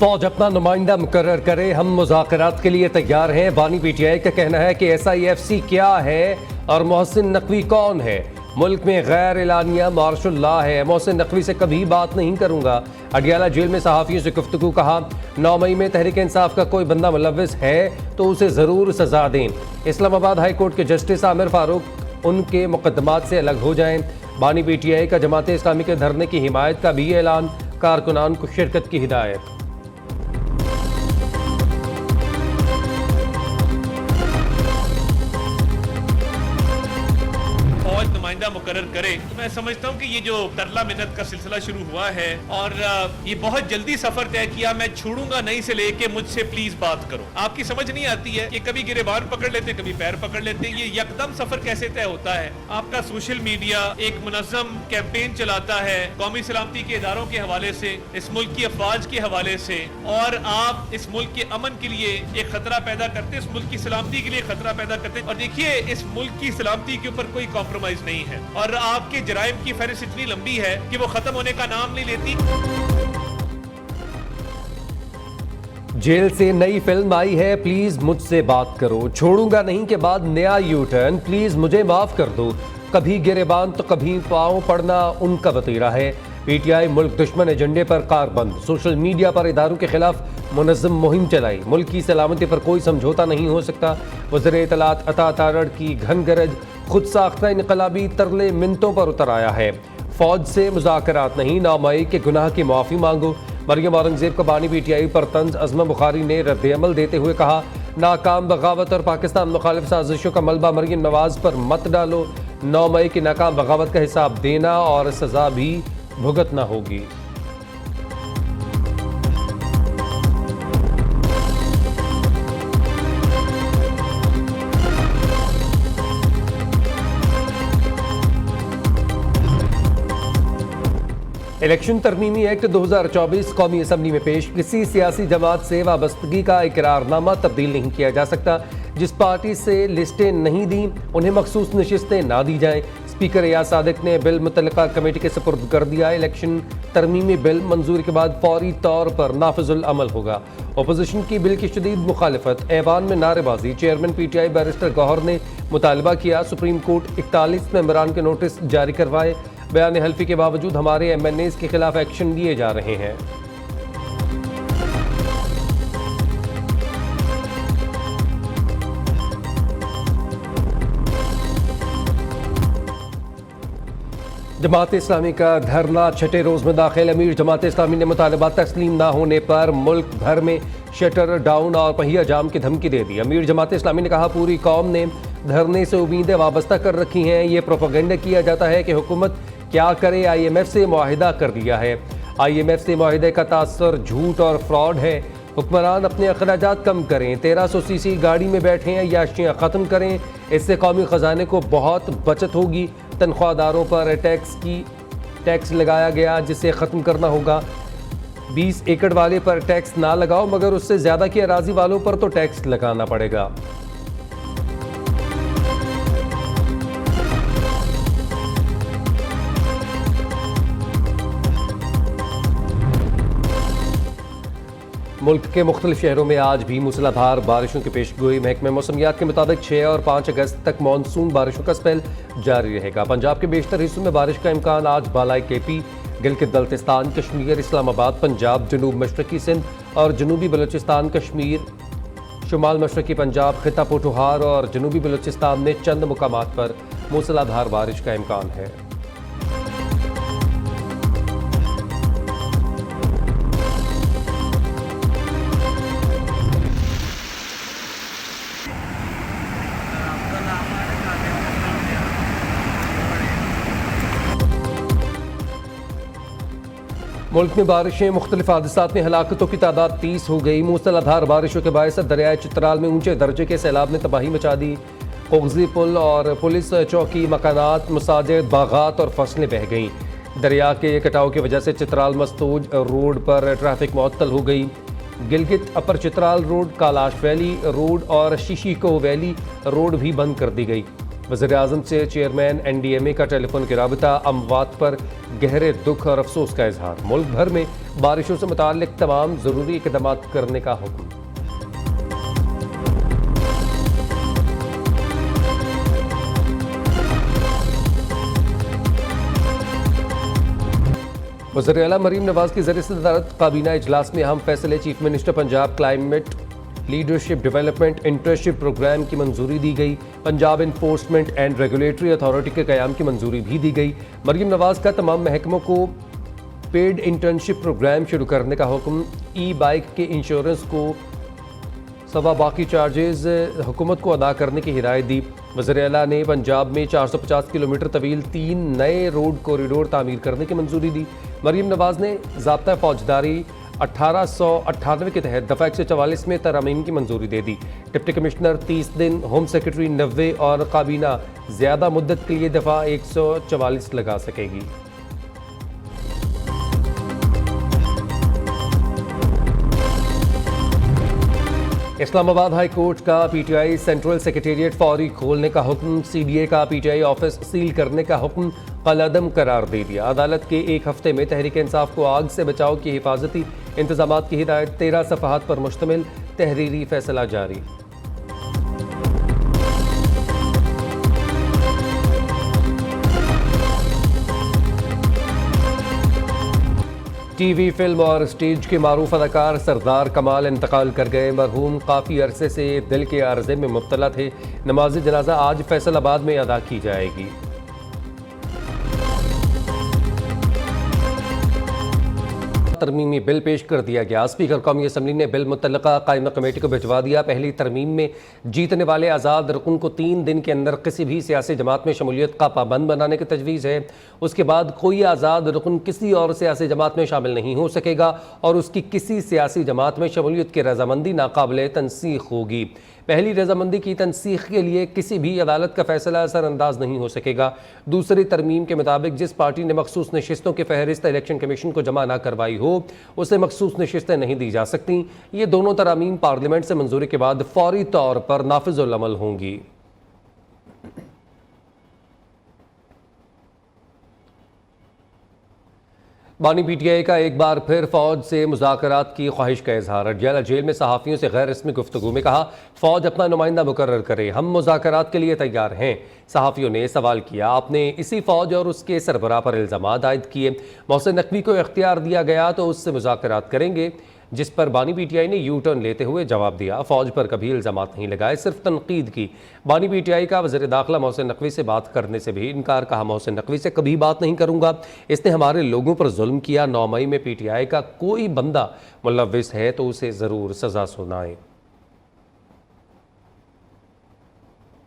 फौज अपना नुमाइंदा मुकर्रर करे, हम मुज़ाकरात के लिए तैयार हैं। बानी पीटीआई का कहना है कि SIFC क्या है और मोहसिन नकवी कौन है। मुल्क में गैर एलानिया मार्शल लॉ है, मोहसिन नकवी से कभी बात नहीं करूंगा। अडियाला जेल में सहाफ़ियों से गुफ्तगू, कहा 9 मई में तहरीक इंसाफ का कोई बंदा मुलव्विस है तो उसे ज़रूर सजा दें। इस्लामाबाद हाई कोर्ट के जस्टिस आमिर फारूक उनके मुकदमात से अलग हो जाएं। बानी पीटीआई का जमात इस्लामी के धरने की हिमायत का भी ऐलान, कारकुनान को शिरकत की हिदायत। नुमाइंदा मुकर्रर करे तो मैं समझता हूँ कि ये जो तरला मिन्नत का सिलसिला शुरू हुआ है और ये बहुत जल्दी सफर तय किया, मैं छोड़ूंगा नहीं से लेके मुझसे प्लीज बात करो। आपकी समझ नहीं आती है कि कभी गिरेबान पकड़ लेते, कभी पैर पकड़ लेते, ये यकदम सफर कैसे तय होता है। आपका सोशल मीडिया एक मुनज़्ज़म कैंपेन चलाता है कौमी सलामती के इदारों के हवाले से, इस मुल्क की अफवाज के हवाले से, और आप इस मुल्क के अमन के लिए एक खतरा पैदा करते, इस मुल्क की सलामती के लिए खतरा पैदा करते। और देखिए, इस मुल्क की सलामती के ऊपर कोई कॉम्प्रोमाइज नहीं है और आपके जराइम की फहरिस्त इतनी लंबी है कि वो खत्म होने का नाम नहीं लेती। जेल से नई फिल्म आई है, प्लीज मुझसे बात करो। छोड़ूंगा नहीं के बाद नया यू टर्न, प्लीज मुझे माफ कर दो। कभी गिरेबान तो कभी पांव पड़ना उनका वतीरा है। पीटीआई मुल्क दुश्मन एजेंडे पर कारबंद, सोशल मीडिया पर इदारों के खिलाफ मुनज़्ज़म मुहिम चलाई। मुल्क की सलामती पर कोई समझौता नहीं हो सकता। वज़ीर इत्तलात अता तारड़ की घन गरज, खुद साख्ता इनकलाबी तरले मिनतों पर उतर आया है। फौज से मुज़ाकरात नहीं, 9 मई के गुनाह की माफ़ी मांगो। मरियम औरंगजेब का बानी पीटीआई पर तंज, अज़मा बुखारी ने रद्द-ए-अमल देते हुए कहा, नाकाम बगावत और पाकिस्तान मुखालिफ साजिशों का मलबा मरियम नवाज पर मत डालो। 9 मई की नाकाम बगावत का हिसाब देना और सजा भी भुगतना होगी। इलेक्शन तरमीमी एक्ट 2024 कौमी असम्बली में पेश, किसी सियासी जमात से वाबस्तगी का इकरारनामा तब्दील नहीं किया जा सकता। जिस पार्टी से लिस्टें नहीं दी उन्हें मखसूस नशिस्तें ना दी जाएं। स्पीकर रियाज सादिक ने बिल मुतल्लिका कमेटी के सुपुर्द कर दिया। इलेक्शन तरमीमी बिल मंजूरी के बाद फौरी तौर पर नाफिजुल अमल होगा। अपोजिशन की बिल की शदीद मुखालिफत, ऐवान में नारेबाजी। चेयरमैन पीटीआई बैरिस्टर गौहर ने मुतालबा किया सुप्रीम कोर्ट 41 मेंबरान के नोटिस जारी करवाए। बयान हल्फी के बावजूद हमारे MNAs के खिलाफ एक्शन लिए जा रहे हैं। जमात इस्लामी का धरना छठे रोज में दाखिल। अमीर जमात इस्लामी ने मुतालबात तस्लीम ना होने पर मुल्क भर में शटर डाउन और पहिया जाम की धमकी दे दी। अमीर जमात इस्लामी ने कहा, पूरी कौम ने धरने से उम्मीदें वाबस्ता कर रखी हैं। ये प्रोपेगेंडा किया जाता है कि हुकूमत क्या करे, IMF से मुआहिदा कर दिया है। IMF से मुआहिदे का तासर झूठ और फ्रॉड है। हुक्मरान अपने अखराजात कम करें, 1300 सीसी गाड़ी में बैठे हैं, याशियाँ ख़त्म करें, इससे कौमी ख़जाने को बहुत बचत होगी। तनख्वाहदारों पर टैक्स लगाया गया जिसे ख़त्म करना होगा। 20 एकड़ वाले पर टैक्स ना लगाओ, मगर उससे ज़्यादा की अराजी वालों पर तो टैक्स लगाना पड़ेगा। मुल्क के मुख्तलिफ शहरों में आज भी मूसलाधार बारिशों की पेशगोई। महकमे मौसमियात के मुताबिक 6 और 5 अगस्त तक मानसून बारिशों का स्पेल जारी रहेगा। पंजाब के बेशतर हिस्सों में बारिश का इम्कान। आज बालाई KP, गिलगित बल्तिस्तान, कश्मीर, इस्लामाबाद, पंजाब, जनूब मशरकी सिंध और जनूबी बलूचिस्तान, कश्मीर, शुमाल मशरकी पंजाब, खिता पोठोहार और जनूबी बलूचिस्तान में चंद मुकामात पर मूसलाधार बारिश का इम्कान है। मुल्क में बारिशें, मुख्तलिफ हादसात में हलाकतों की तादाद 30 हो गई। मूसलाधार बारिशों के बायस दरियाए चित्राल में ऊंचे दर्जे के सैलाब ने तबाही मचा दी। कोगजी पुल और पुलिस चौकी, मकानात, मसाजिद, बागात और फसलें बह गईं। दरिया के कटाव की वजह से चित्राल मस्तूज रोड पर ट्रैफिक मुअत्तल हो गई। गिलगित अपर Chitral road, Kailash valley road और शीशीको वैली रोड भी बंद कर दी गई। वज़ीर-ए-आज़म से चेयरमैन NDMA का टेलीफोन की राबता, अमवात पर गहरे दुख और अफसोस का इजहार। मुल्क भर में बारिशों से मुताल्लिक तमाम ज़रूरी इक़दाम करने का हुक्म। वज़ीर आला मरीम नवाज की ज़रिए सदारत काबीना इजलास में अहम फैसले। Chief minister Punjab climate leadership development internship program की मंजूरी दी गई। Punjab enforcement and regulatory authority के क़याम की मंजूरी भी दी गई। मरीम नवाज का तमाम महकमों को पेड इंटर्नशिप प्रोग्राम शुरू करने का हुक्म। ई बाइक के इंश्योरेंस को सवा बाकी चार्जेस हुकूमत को अदा करने की हिदायत दी। वज़ीर आला ने पंजाब में 450 किलोमीटर तवील 3 नए रोड कॉरिडोर तामीर करने की मंजूरी दी। मरीम नवाज ने ज़ाब्ता फौजदारी 1898 के तहत दफ़ा 144 में तरमीम की मंजूरी दे दी। डिप्टी कमिश्नर 30 दिन, होम सेक्रेटरी 90 और काबीना ज़्यादा मुद्दत के लिए दफ़ा 144 लगा सकेगी। इस्लामाबाद हाई कोर्ट का पीटीआई सेंट्रल सेक्रेटेरिएट फौरी खोलने का हुक्म। सीडीए का पीटीआई ऑफिस सील करने का हुक्म कलअदम करार दे दिया। अदालत के एक हफ्ते में तहरीक इंसाफ को आग से बचाव की हिफाजती इंतजामात की हिदायत। 13 सफ़हात पर मुश्तमिल तहरीरी फैसला जारी। टीवी, फिल्म और स्टेज के मारूफ अदाकार सरदार कमाल इंतकाल कर गए। मरहूम काफ़ी अरसे से दिल के आर्जे में मुब्तला थे। नमाज जनाजा आज फैसलाबाद में अदा की जाएगी। तरमीमी बिल पेश कर दिया गया। स्पीकर कौमी असम्बली ने बिल मुतल्लका कायमा कमेटी को भिजवा दिया। पहली तरमीम में जीतने वाले आज़ाद रुकन को 3 दिन के अंदर किसी भी सियासी जमात में शमूलियत का पाबंद बनाने की तजवीज़ है। उसके बाद कोई आज़ाद रुकन किसी और सियासी जमात में शामिल नहीं हो सकेगा और उसकी किसी सियासी जमात में शमूलियत की रजामंदी नाकाबिले तनसीख होगी। पहली रजामंदी की तनसीख के लिए किसी भी अदालत का फैसला असरअंदाज नहीं हो सकेगा। दूसरी तरमीम के मुताबिक जिस पार्टी ने मखसूस नशिस्तों की फहरिस्त इलेक्शन कमीशन को जमा ना करवाई हो उसे मखसूस नशिस्तें नहीं दी जा सकती। ये दोनों तरामीम पार्लियामेंट से मंजूरी के बाद फौरी तौर पर नाफिजुल अमल होंगी। बानी पीटीआई का एक बार फिर फौज से मुज़ाकरात की ख्वाहिश का इजहार। अडयाला जेल में सहाफ़ियों से गैर रस्मी गुफ्तगू में कहा, फ़ौज अपना नुमाइंदा मुकर्रर करे, हम मुज़ाकरात के लिए तैयार हैं। सहाफ़ियों ने सवाल किया, आपने इसी फ़ौज और उसके सरबराह पर इल्ज़ामात आयद किए, मोहसिन नकवी को इख्तियार दिया गया तो उससे मुज़ाकरात करेंगे। जिस पर बानी पीटीआई ने यू टर्न लेते हुए जवाब दिया, फ़ौज पर कभी इल्ज़ामात नहीं लगाए, सिर्फ तनकीद की। बानी पीटीआई का वज़ीर दाखिला मोहसिन नकवी से बात करने से भी इनकार। कहा, मोहसिन नकवी से कभी बात नहीं करूँगा, इसने हमारे लोगों पर जुल्म किया। 9 मई में पीटीआई का कोई बंदा मुलव्विस है तो उसे ज़रूर सज़ा सुनाएं।